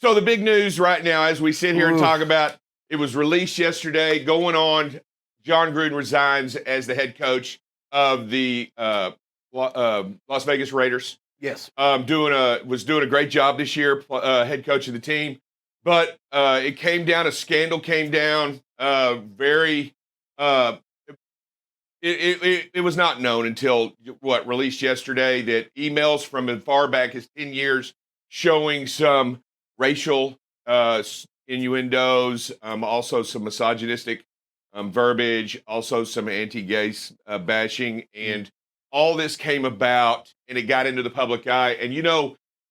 So the big news right now, as we sit here and talk about, it was released yesterday. Going on, Jon Gruden resigns as the head coach of the Las Vegas Raiders. Yes. Was doing a great job this year, head coach of the team. But it came down. A scandal came down. Very. It was not known until released yesterday that emails from as far back as 10 years showing some racial innuendos, also some misogynistic verbiage, also some anti-gay bashing, and all this came about, and it got into the public eye. And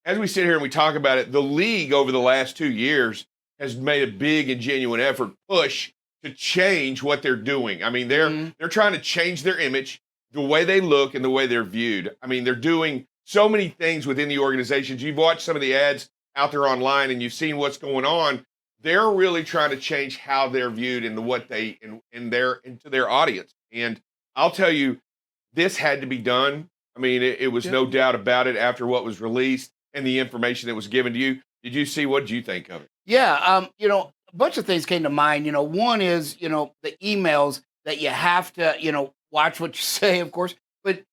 as we sit here and we talk about it, the league over the last 2 years has made a big and genuine effort push to change what they're doing. I mean, they're trying to change their image, the way they look, and the way they're viewed. I mean, they're doing so many things within the organizations. You've watched some of the ads out there online, and you've seen what's going on. They're really trying to change how they're viewed and what they into their audience. And I'll tell you, this had to be done. I mean, it was no doubt about it after what was released and the information that was given to you. Did you see? What did you think of it? Yeah. A bunch of things came to mind. One is, the emails that you have to, watch what you say, of course. But,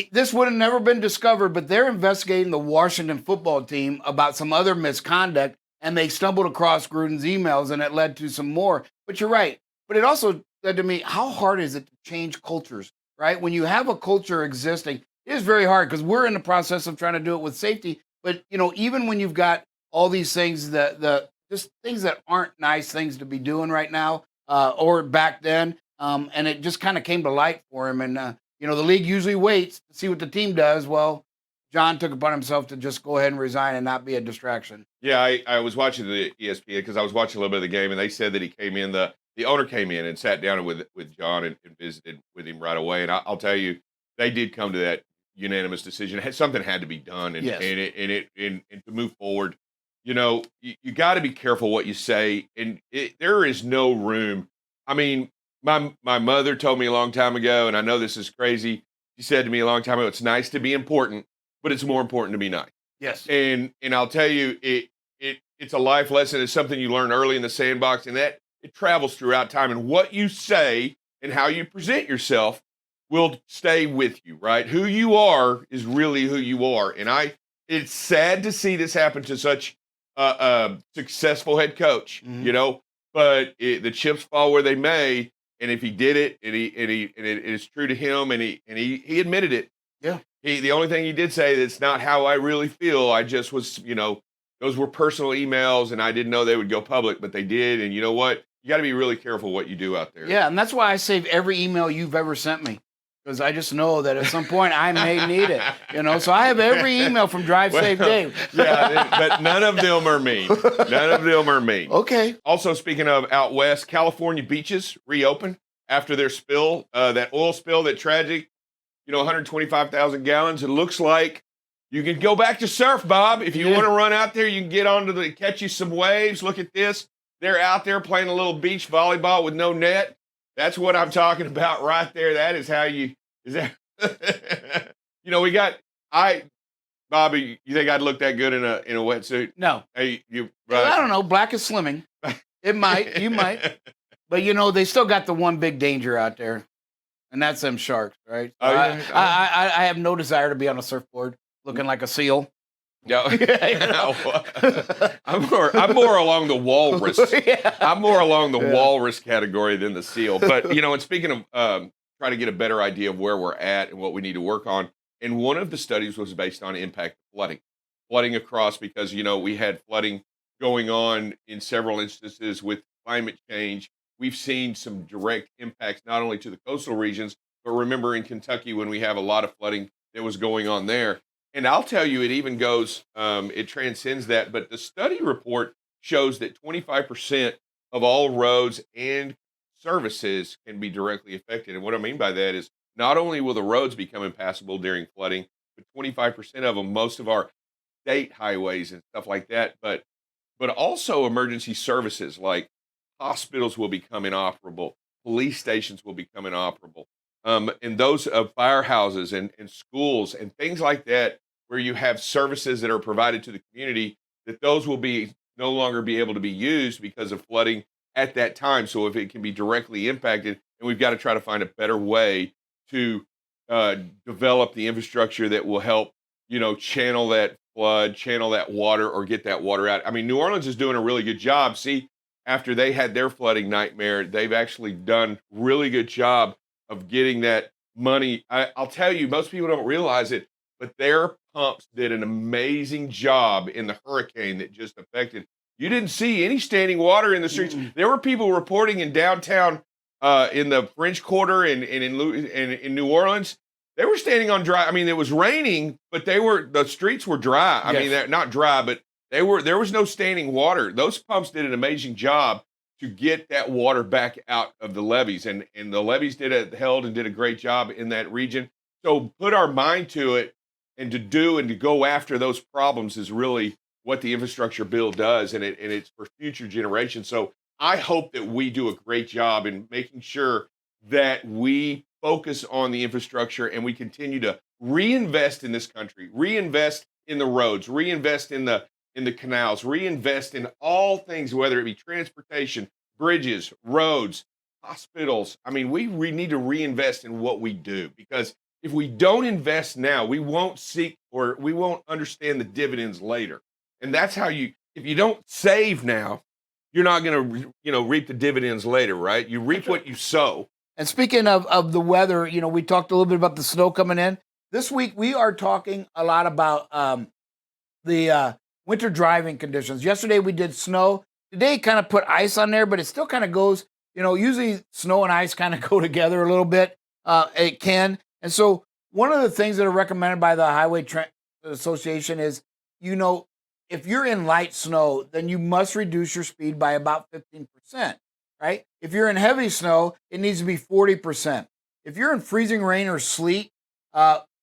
this would have never been discovered, but they're investigating the Washington football team about some other misconduct, and they stumbled across Gruden's emails, and it led to some more. But you're right. But it also said to me, how hard is it to change cultures, right? When you have a culture existing, it is very hard because we're in the process of trying to do it with safety. But, even when you've got all these things just things that aren't nice things to be doing right now, or back then. And it just kind of came to light for him. And, the league usually waits to see what the team does. Well, Jon took upon himself to just go ahead and resign and not be a distraction. Yeah, I was watching the ESPN because I was watching a little bit of the game, and they said that he came in, the owner came in and sat down with Jon and visited with him right away. And I'll tell you, they did come to that unanimous decision. Something had to be done, and to move forward. You got to be careful what you say, and there is no room. I mean, my mother told me a long time ago, and I know this is crazy. She said to me a long time ago, "It's nice to be important, but it's more important to be nice." Yes. And I'll tell you, it's a life lesson. It's something you learn early in the sandbox, and that it travels throughout time. And what you say and how you present yourself will stay with you, right? Who you are is really who you are. And it's sad to see this happen to such a successful head coach, but the chips fall where they may. And if he did it, and it is true to him, and he admitted it. Yeah. The only thing he did say, that's not how I really feel. I just was, those were personal emails, and I didn't know they would go public, but they did. And you know what? You got to be really careful what you do out there. Yeah, and that's why I save every email you've ever sent me. Because I just know that at some point I may need it, So I have every email from Drive Safe Dave. Yeah, but none of them are mean. None of them are mean. Okay. Also, speaking of out west, California beaches reopen after their spill, that oil spill, that tragic, 125,000 gallons. It looks like you can go back to surf, Bob. If you want to run out there, you can get catch you some waves. Look at this. They're out there playing a little beach volleyball with no net. That's what I'm talking about right there. That is how we got, Bobby, you think I'd look that good in a wetsuit? No. Hey, I don't know. Black is slimming. It might, you might, but they still got the one big danger out there, and that's them sharks, right? So I have no desire to be on a surfboard looking like a seal. No, I'm more along the walrus. I'm more along the walrus category than the seal. But and speaking of trying to get a better idea of where we're at and what we need to work on, and one of the studies was based on impact of flooding across, because we had flooding going on in several instances with climate change. We've seen some direct impacts not only to the coastal regions, but remember in Kentucky when we have a lot of flooding that was going on there. And I'll tell you, it even goes, it transcends that. But the study report shows that 25% of all roads and services can be directly affected. And what I mean by that is not only will the roads become impassable during flooding, but 25% of them, most of our state highways and stuff like that, but also emergency services like hospitals will become inoperable, police stations will become inoperable. And those firehouses and schools and things like that, where you have services that are provided to the community, that those will be no longer be able to be used because of flooding at that time. So if it can be directly impacted, and we've got to try to find a better way to develop the infrastructure that will help, channel that flood, channel that water, or get that water out. I mean, New Orleans is doing a really good job. See, after they had their flooding nightmare, they've actually done really good job of getting that money. I'll tell you, most people don't realize it, but their pumps did an amazing job in the hurricane that just affected. You didn't see any standing water in the streets. There were people reporting in downtown, in the French Quarter and in New Orleans. They were standing on dry. I mean, it was raining, but the streets were dry. I mean, they're not dry, but there was no standing water. Those pumps did an amazing job to get that water back out of the levees, and the levees did a great job in that region. So put our mind to it, and to go after those problems is really what the infrastructure bill does, and it's for future generations. So I hope that we do a great job in making sure that we focus on the infrastructure and we continue to reinvest in this country, reinvest in the roads, reinvest in the canals, reinvest in all things, whether it be transportation, bridges, roads, hospitals. I mean, we need to reinvest in what we do, because if we don't invest now, we won't seek, or we won't understand the dividends later. And that's how if you don't save now, you're not going to, reap the dividends later, right? You reap what you sow. And speaking of the weather, we talked a little bit about the snow coming in. This week, we are talking a lot about the winter driving conditions. Yesterday, we did snow. Today, kind of put ice on there, but it still kind of goes, usually snow and ice kind of go together a little bit. It can. And so one of the things that are recommended by the Highway Association is, if you're in light snow, then you must reduce your speed by about 15%, right? If you're in heavy snow, it needs to be 40%. If you're in freezing rain or sleet,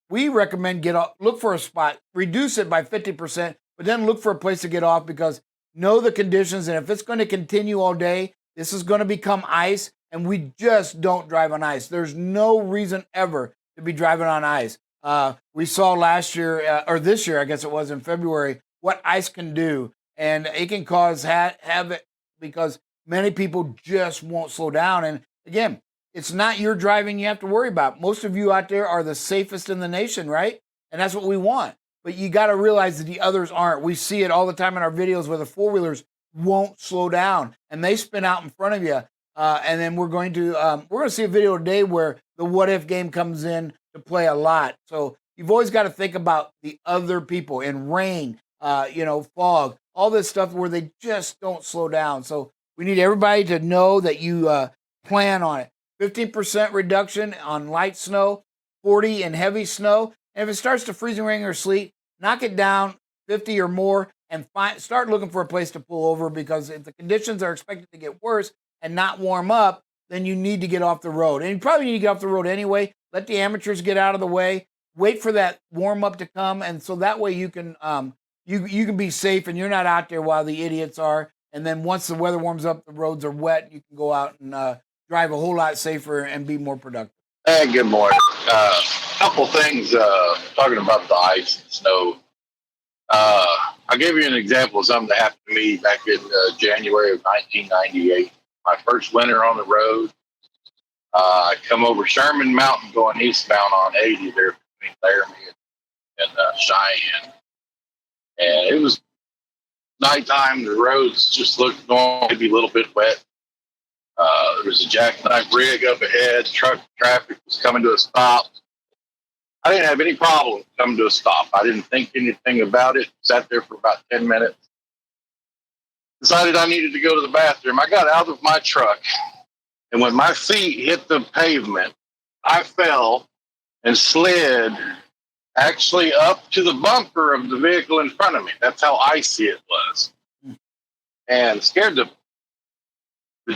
we recommend look for a spot, reduce it by 50%, but then look for a place to get off, because know the conditions. And if it's going to continue all day, this is going to become ice, and we just don't drive on ice. There's no reason ever to be driving on ice. We saw last year, or this year, I guess it was in February, what ice can do, and it can cause havoc, because many people just won't slow down. And again, it's not your driving you have to worry about. Most of you out there are the safest in the nation, right? And that's what we want. But you got to realize that the others aren't. We see it all the time in our videos where the four-wheelers won't slow down, and they spin out in front of you. And then we're going to see a video today where the what if game comes in to play a lot. So you've always got to think about the other people in rain, fog, all this stuff where they just don't slow down. So we need everybody to know that you plan on it. 15% reduction on light snow, 40 in heavy snow. And if it starts to freezing rain or sleet, knock it down 50 or more, and start looking for a place to pull over, because if the conditions are expected to get worse and not warm up, then you need to get off the road. And you probably need to get off the road anyway. Let the amateurs get out of the way. Wait for that warm up to come, and so that way you can you can be safe, and you're not out there while the idiots are. And then once the weather warms up, the roads are wet, you can go out and drive a whole lot safer and be more productive. Hey, good morning. Couple things talking about the ice and snow. I'll give you an example of something that happened to me back in January of 1998. My first winter on the road. I come over Sherman Mountain going eastbound on 80 there between Laramie and Cheyenne. And it was nighttime. The roads just looked normal, maybe a little bit wet. There was a jackknife rig up ahead. Truck traffic was coming to a stop. I didn't have any problem coming to a stop. I didn't think anything about it. Sat there for about 10 minutes. Decided I needed to go to the bathroom. I got out of my truck, and when my feet hit the pavement, I fell and slid actually up to the bumper of the vehicle in front of me. That's how icy it was. And scared the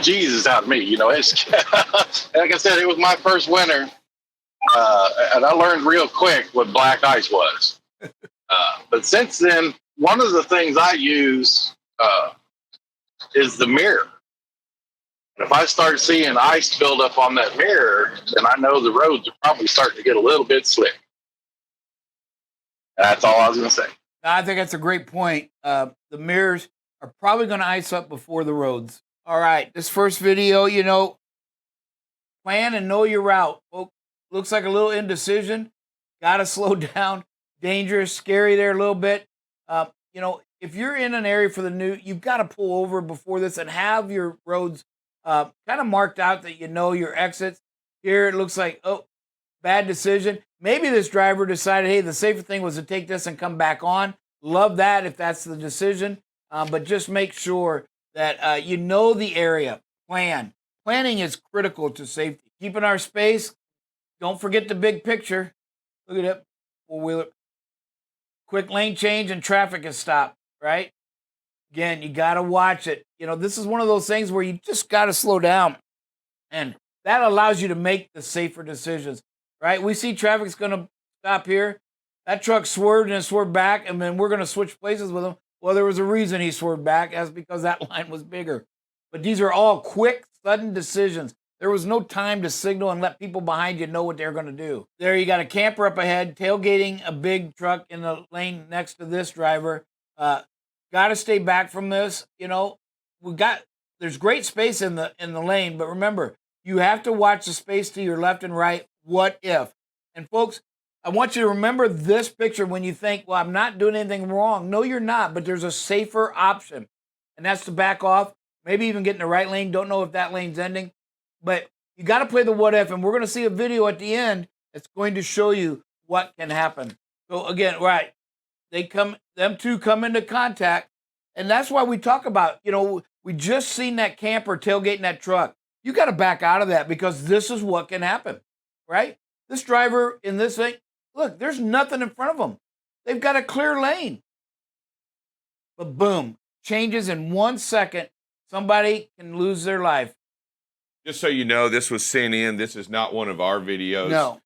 Jesus out of me. It's like I said, it was my first winter. And I learned real quick what black ice was. But since then, one of the things I use is the mirror. And if I start seeing ice build up on that mirror, then I know the roads are probably starting to get a little bit slick. And that's all I was going to say. I think that's a great point. The the mirrors are probably going to ice up before the roads. All right, this first video, you know, plan and know your route. Folks, looks like a little indecision. Got to slow down. Dangerous, scary there a little bit. You know, if you're in an area for the new, you've got to pull over before this and have your roads kind of marked out that you know your exits. Here it looks like, oh, bad decision. Maybe this driver decided, hey, the safer thing was to take this and come back on. Love that if that's the decision. But just make sure that you know the area. Plan. Planning is critical to safety. Keeping our space. Don't forget the big picture. Look at it. Four-wheeler. Quick lane change and traffic is stopped, right? Again, you got to watch it. You know, this is one of those things where you just got to slow down. And that allows you to make the safer decisions, right? We see traffic's going to stop here. That truck swerved and swerved back, and then we're going to switch places with him. Well, there was a reason he swerved back. That's because that line was bigger. But these are all quick, sudden decisions. There was no time to signal and let people behind you know what they're going to do. There you got a camper up ahead, tailgating a big truck in the lane next to this driver. Got to stay back from this. You know, there's great space in the lane, but remember, you have to watch the space to your left and right. What if? And folks, I want you to remember this picture when you think, well, I'm not doing anything wrong. No, you're not, but there's a safer option, and that's to back off, maybe even get in the right lane. Don't know if that lane's ending, but you got to play the what if, and we're going to see a video at the end that's going to show you what can happen. So again, right, them two come into contact, and that's why we talk about, you know, we just seen that camper tailgating that truck. You got to back out of that because this is what can happen, right? This driver in this thing, look, there's nothing in front of them. They've got a clear lane. But boom, changes in 1 second. Somebody can lose their life. Just so you know, this was sent in. This is not one of our videos. No.